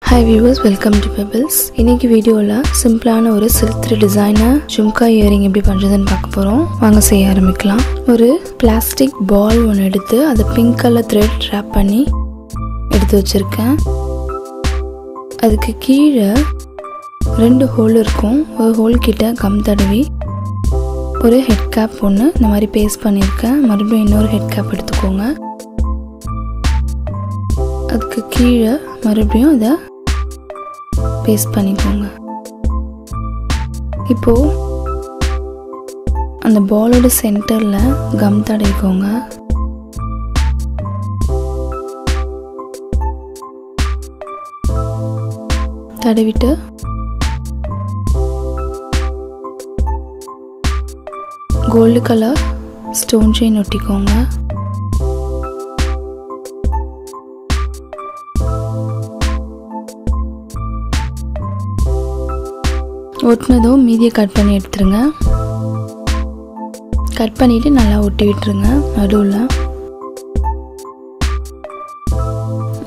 Hi viewers, welcome to Pebbles. இன்னைக்கு வீடியோல சிம்பிளான ஒரு silk thread design jhumka earring எப்படி பண்றதுன்னு பார்க்க போறோம். வாங்க செய்ய ஆரம்பிக்கலாம். ஒரு பிளாஸ்டிக் பால் ஒன்னு எடுத்து அதை பிங்க் கலர் thread wrap பண்ணி எடுத்து வச்சிருக்கேன். அதுக்கு கீழே ரெண்டு ஹோல் இருக்கும். ஒரு ஹோல் கிட்ட கம் தடவி ஒரு ஹெட் கேப் ஒன்னு இந்த மாதிரி பேஸ்ட் பண்ணிருக்கேன். மறுபடியும் இன்னொரு ஹெட் கேப் எடுத்துக்கோங்க. அதுக்கு கீழே மறுபடியும் அதை பேஸ்ட் பண்ணிக்கோங்க. இப்போ அந்த பாலோட சென்டர்ல கம் தடவிக்கோங்க. தடவிட்டு கோல்டு கலர் ஸ்டோன் செயின் ஒட்டிக்கோங்க. ஒட்டினதும் மீதியை கட் பண்ணி எடுத்துருங்க. கட் பண்ணிவிட்டு நல்லா ஒட்டி விட்டுருங்க. நடுவில்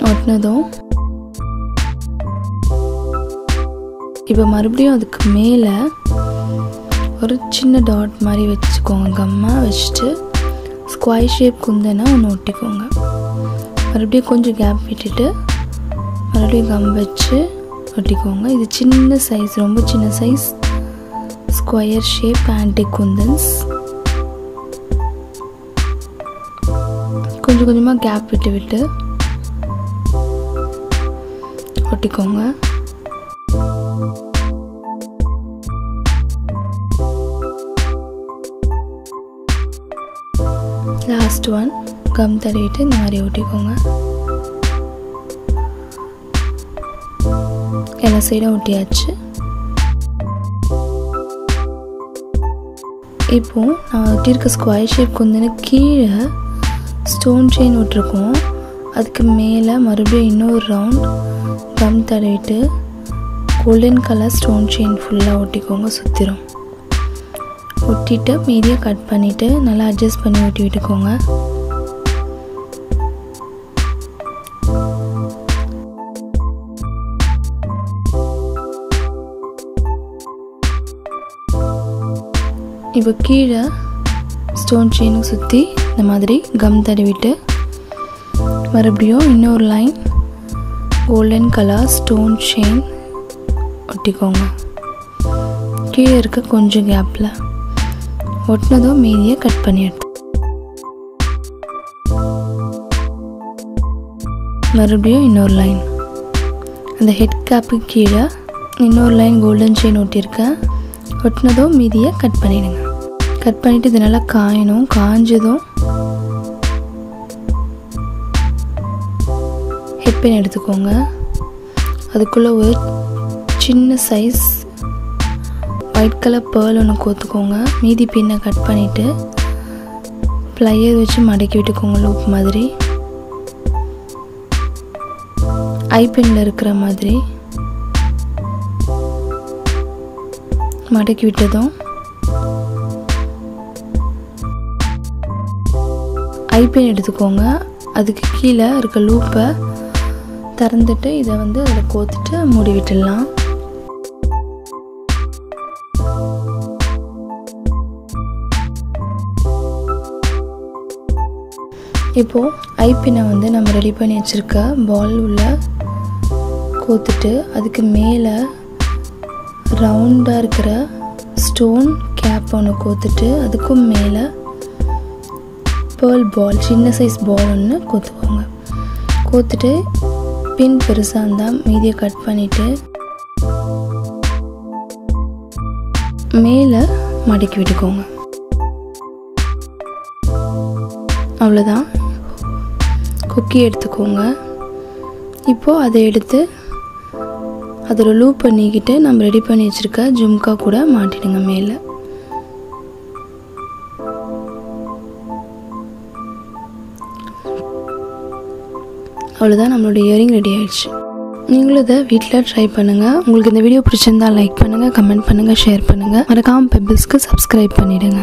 ஒட்டினதும் இப்போ மறுபடியும் அதுக்கு மேலே ஒரு சின்ன டாட் மாதிரி வச்சுக்கோங்க. கம்மா வச்சுட்டு ஸ்கொயர் ஷேப் குந்தனா ஒன்று ஒட்டிக்கோங்க. மறுபடியும் கொஞ்சம் கேப் விட்டுட்டு மறுபடியும் கம் வச்சு ஒட்டிக்கோங்க. இது சின்ன சைஸ், ரொம்ப சின்ன size square shape antique kundans. கொஞ்சம் கொஞ்சமாக கேப் விட்டு விட்டு ஒட்டிக்கோங்க. லாஸ்ட் ஒன் கம் தடவிட்டு இந்த மாதிரி ஒட்டிக்கோங்க. எல்லா சைடும் ஒட்டியாச்சு. இப்போ நான் ஒட்டியிருக்க ஸ்கொயர் ஷேப் குந்தன கீழே ஸ்டோன் செயின் விட்டுருக்கோம். அதுக்கு மேலே மறுபடியும் இன்னொரு ரவுண்ட் கம் தடவிட்டு கோல்டன் கலர் ஸ்டோன் செயின் ஃபுல்லாக ஒட்டிக்கோங்க. சுற்றிடும் ஒட்டிட்டு மீதியை கட் பண்ணிவிட்டு நல்லா அட்ஜஸ்ட் பண்ணி ஒட்டி விட்டுக்கோங்க. இப்போ கீழே ஸ்டோன் செயினுக்கு சுற்றி இந்த மாதிரி கம் தடவிட்டு மறுபடியும் இன்னொரு line golden colour stone chain ஒட்டிக்கோங்க. கீழே இருக்க கொஞ்சம் கேப்பில் ஒட்டினதும் மீதியை கட் பண்ணி எடுத்து மறுபடியும் இன்னொரு லைன் அந்த ஹெட் கேப்புக்கு கீழே இன்னொரு லைன் கோல்டன் செயின் ஒட்டியிருக்கேன். ஒட்டினதும் மீதியை கட் பண்ணிவிடுங்க. கட் பண்ணிவிட்டு இது நல்லா காயணும். காஞ்சதும் ஹெட் பின் எடுத்துக்கோங்க. அதுக்குள்ளே ஒரு சின்ன சைஸ் ஒயிட் கலர் பேர்ல் ஒன்று கோத்துக்கோங்க. மீதி பின்னை கட் பண்ணிவிட்டு ப்ளையர் வச்சு மடக்கி விட்டுக்கோங்க. லூப் மாதிரி ஐ பின்னில் இருக்கிற மாதிரி மடக்கி விட்டதும் ஐபின் எடுத்துக்கோங்க. அதுக்கு கீழே இருக்க லூப்பை திறந்துட்டு இதை வந்து அதில் கோத்துட்டு மூடி விட்டுடலாம். இப்போது ஐபினை வந்து நம்ம ரெடி பண்ணி வச்சுருக்க பால் உள்ள கோத்துட்டு அதுக்கு மேலே ரவுண்டாக இருக்கிற ஸ்டோன் கேப் ஒன்று கோத்துட்டு அதுக்கும் மேலே பேர்ல் பால் சின்ன சைஸ் பால் ஒன்று கோத்துக்கோங்க. கோத்துட்டு பின் பெருசாக இருந்தால் மீதியை கட் பண்ணிவிட்டு மேலே மடக்கி விட்டுக்கோங்க. அவ்வளோதான். கொக்கி எடுத்துக்கோங்க. இப்போது அதை எடுத்து அதோட லூப் பண்ணிக்கிட்டு நம்ம ரெடி பண்ணி வச்சுருக்க ஜும்கா கூட மாட்டிடுங்க மேலே. அவ்வளோதான், நம்மளோட இயரிங் ரெடி ஆயிடுச்சு. நீங்களும் இதை வீட்டில் ட்ரை பண்ணுங்கள். உங்களுக்கு இந்த வீடியோ பிடிச்சிருந்தால் லைக் பண்ணுங்கள், கமெண்ட் பண்ணுங்கள், ஷேர் பண்ணுங்கள். மறக்காமல் பெபிள்ஸ்க்கு சப்ஸ்கிரைப் பண்ணிவிடுங்க.